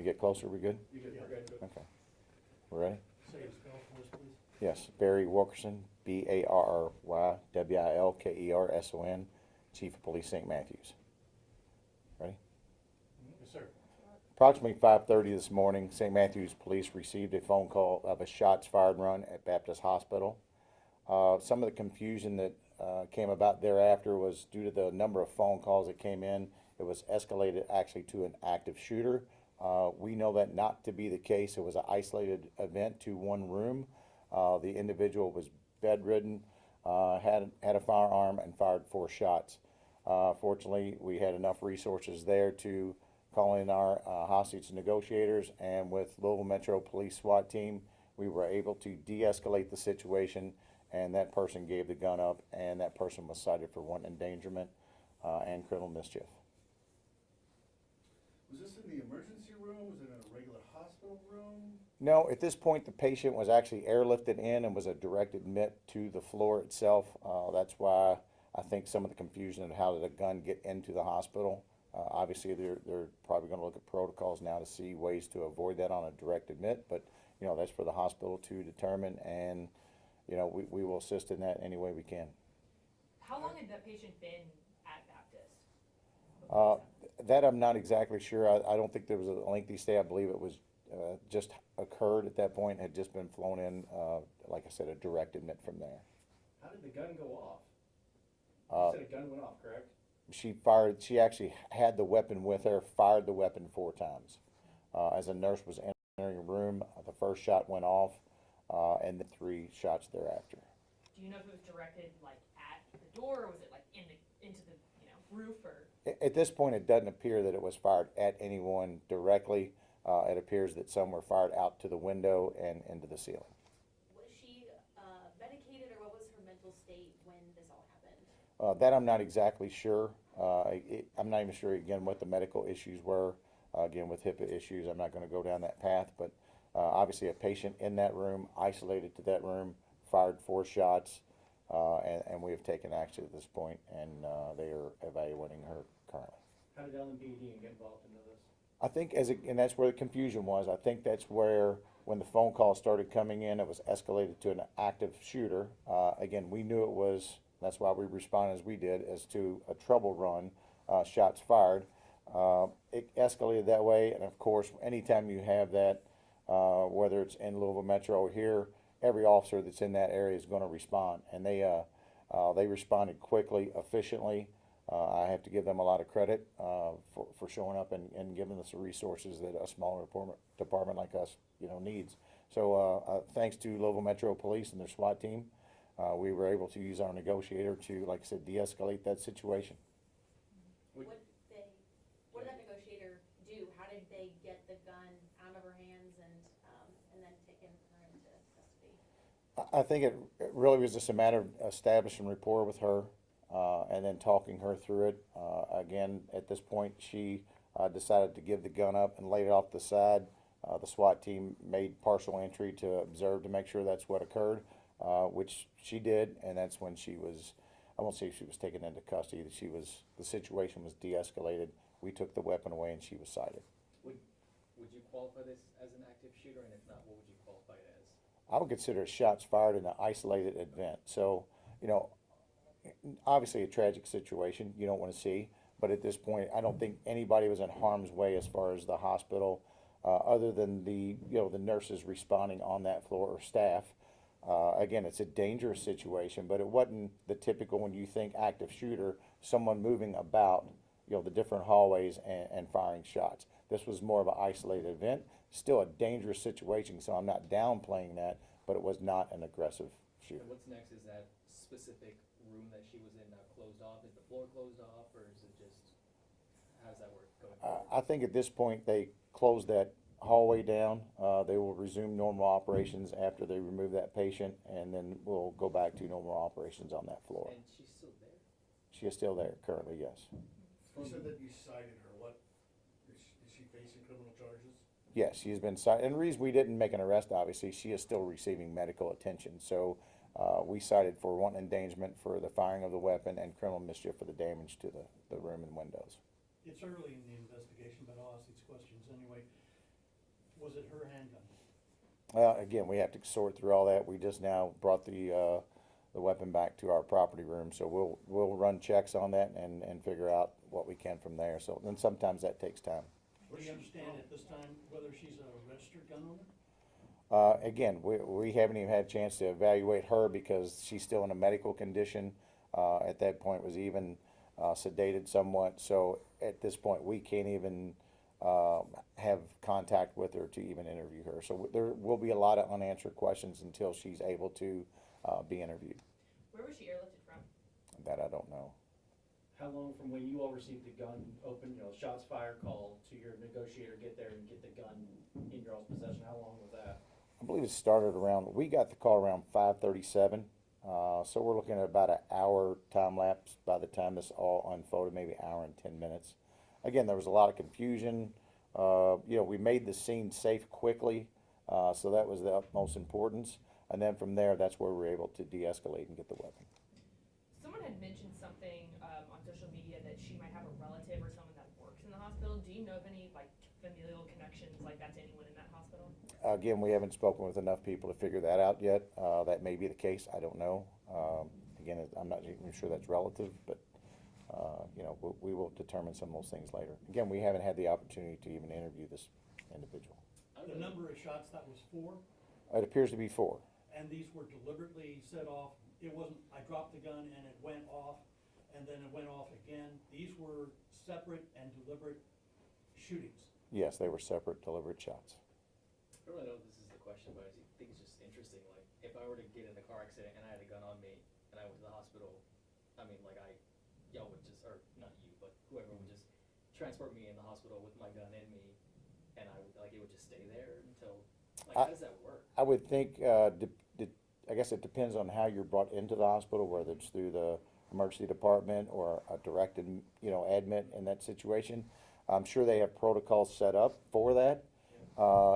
get closer? We good? You good? We're good. Okay. We're ready? Say your spell for us, please. Yes. Barry Wilkerson, BarrylKerson, Chief of Police, St. Matthews. Ready? Yes, sir. Approximately 5:30 this morning, St. Matthews Police received a phone call of a shots fired run at Baptist Hospital. Some of the confusion that came about thereafter was due to the number of phone calls that came in. It was escalated actually to an active shooter. We know that not to be the case. It was an isolated event to one room. The individual was bedridden, had a firearm, and fired 4 shots. Fortunately, we had enough resources there to call in our hostage negotiators, and with Louisville Metro Police SWAT team, we were able to de-escalate the situation, and that person gave the gun up, and that person was cited for wanton endangerment and criminal mischief. Was this in the emergency room? Was it in a regular hospital room? No, at this point, the patient was actually airlifted in and was a direct admit to the floor itself. That's why I think some of the confusion of how did a gun get into the hospital. Obviously, they're probably going to look at protocols now to see ways to avoid that on a direct admit, but you know, that's for the hospital to determine, and you know, we will assist in that any way we can. How long had that patient been at Baptist? That I'm not exactly sure. I don't think there was a lengthy stay. I believe it was just occurred at that point, had just been flown in, like I said, a direct admit from there. How did the gun go off? You said a gun went off, correct? She actually had the weapon with her, fired the weapon 4 times. As a nurse was entering the room, the first shot went off, and the 3 shots thereafter. Do you know if it was directed like at the door, or was it like into the roof, or? At this point, it doesn't appear that it was fired at anyone directly. It appears that some were fired out to the window and into the ceiling. Was she medicated, or what was her mental state when this all happened? That I'm not exactly sure. I'm not even sure, again, what the medical issues were. Again, with HIPAA issues, I'm not going to go down that path, but obviously a patient in that room, isolated to that room, fired 4 shots, and we have taken action at this point, and they are evaluating her currently. How did LMPD get involved into this? I think, and that's where the confusion was. I think that's where, when the phone call started coming in, it was escalated to an active shooter. Again, we knew it was, that's why we responded as we did, as to a trouble run, shots fired. It escalated that way, and of course, anytime you have that, whether it's in Louisville Metro or here, every officer that's in that area is going to respond, and they responded quickly, efficiently. I have to give them a lot of credit for showing up and giving us the resources that a smaller department like us, needs. So thanks to Louisville Metro Police and their SWAT team, we were able to use our negotiator to, like I said, de-escalate that situation. What did that negotiator do? How did they get the gun out of her hands and then taken her into custody? I think it really was just a matter of establishing rapport with her and then talking her through it. Again, at this point, she decided to give the gun up and laid it off the side. The SWAT team made partial entry to observe to make sure that's what occurred, which she did, and that's when she was, I won't say she was taken into custody, the situation was de-escalated. We took the weapon away and she was cited. Would you qualify this as an active shooter, and if not, what would you qualify it as? I would consider shots fired in an isolated event. So, obviously a tragic situation you don't want to see, but at this point, I don't think anybody was in harm's way as far as the hospital, other than the nurses responding on that floor or staff. Again, it's a dangerous situation, but it wasn't the typical, when you think active shooter, someone moving about, the different hallways and firing shots. This was more of an isolated event. Still a dangerous situation, so I'm not downplaying that, but it was not an aggressive shooter. And what's next? Is that specific room that she was in closed off? Is the floor closed off, or is it just, how does that work going forward? I think at this point they closed that hallway down. They will resume normal operations after they remove that patient, and then we'll go back to normal operations on that floor. And she's still there? She is still there currently, yes. You said that you cited her. What, is she facing criminal charges? Yes, she's been cited, and the reason we didn't make an arrest, obviously, she is still receiving medical attention. So we cited for wanton endangerment for the firing of the weapon and criminal mischief for the damage to the room and windows. It's early in the investigation, but I'll ask these questions anyway. Was it her handgun? Again, we have to sort through all that. We just now brought the weapon back to our property room, so we'll run checks on that and figure out what we can from there. So, and sometimes that takes time. Do you understand at this time whether she's a registered gun owner? Again, we haven't even had a chance to evaluate her because she's still in a medical condition. At that point was even sedated somewhat. So at this point, we can't even have contact with her to even interview her. So there will be a lot of unanswered questions until she's able to be interviewed. Where was she airlifted from? That I don't know. How long from when you all received the gun open, shots fired call to your negotiator get there and get the gun in your all's possession? How long was that? I believe it started around, we got the call around 5:37. So we're looking at about an hour time lapse by the time this all unfolded, maybe an hour and 10 minutes. Again, there was a lot of confusion. We made the scene safe quickly, so that was the utmost importance. And then from there, that's where we were able to de-escalate and get the weapon. Someone had mentioned something on social media that she might have a relative or someone that works in the hospital. Do you know of any like familial connections like that to anyone in that hospital? Again, we haven't spoken with enough people to figure that out yet. That may be the case. I don't know. Again, I'm not even sure that's relative, but we will determine some of those things later. Again, we haven't had the opportunity to even interview this individual. The number of shots, that was 4, It appears to be 4. and these were deliberately set off. It wasn't, I dropped the gun and it went off, and then it went off again. These were separate and deliberate shootings. Yes, they were separate, deliberate shots. I don't really know if this is the question, but I think it's just interesting, like, if I were to get in a car accident and I had a gun on me and I went to the hospital, I mean, like, y'all would just, or not you, but whoever would just transport me in the hospital with my gun in me, and it would just stay there until, like, how does that work? I would think, I guess it depends on how you're brought into the hospital, whether it's through the emergency department or a directed, admit in that situation. I'm sure they have protocols set up for that.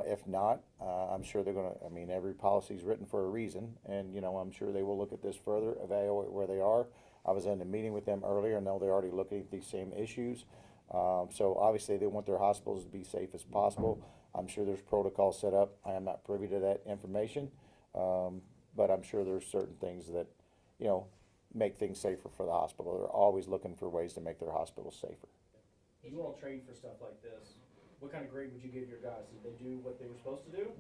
If not, I'm sure they're gonna, every policy is written for a reason, and, I'm sure they will look at this further, evaluate where they are. I was in a meeting with them earlier, and they're already looking at these same issues. So obviously they want their hospitals to be safe as possible. I'm sure there's protocols set up. I am not privy to that information, but I'm sure there's certain things that, make things safer for the hospital. They're always looking for ways to make their hospitals safer. You all train for stuff like this. What kind of grade would you give your guys? Did they do what they were supposed to do?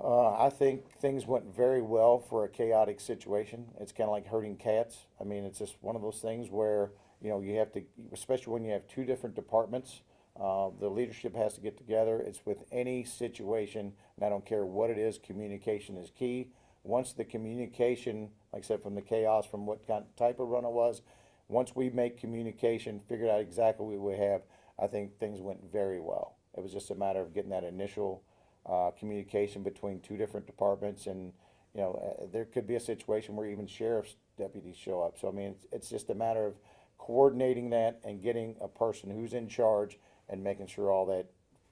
I think things went very well for a chaotic situation. It's kind of like herding cats. It's just one of those things where, you have to, especially when you have 2 different departments, the leadership has to get together. It's with any situation, and I don't care what it is, communication is key. Once the communication, like I said, from the chaos, from what kind of type of run it was, once we make communication, figured out exactly what we have, I think things went very well. It was just a matter of getting that initial communication between 2 different departments, and there could be a situation where even sheriff's deputies show up. So it's just a matter of coordinating that and getting a person who's in charge and making sure all that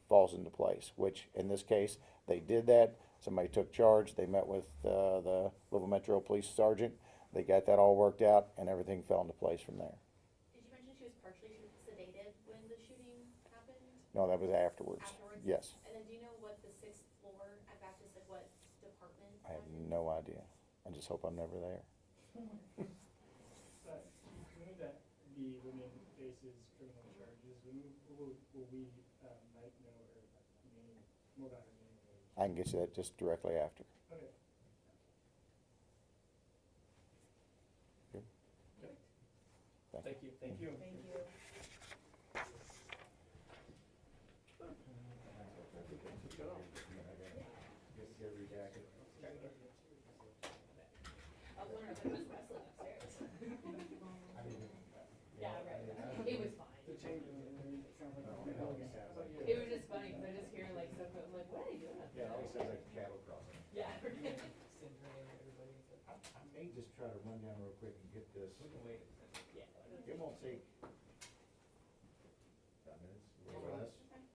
falls into place, which in this case they did that. Somebody took charge. They met with the Louisville Metro Police Sergeant. They got that all worked out, and everything fell into place from there. Did you mention she was partially sedated when the shooting happened? No, that was afterwards. Afterwards? Yes. And then do you know what the 6th floor at Baptist, like what department? I have no idea. I just hope I'm never there. When would that be, when it faces criminal charges, when will we might know her name, more about her name? I can get you that just directly after. Okay. Good. Thank you. Thank you. Thank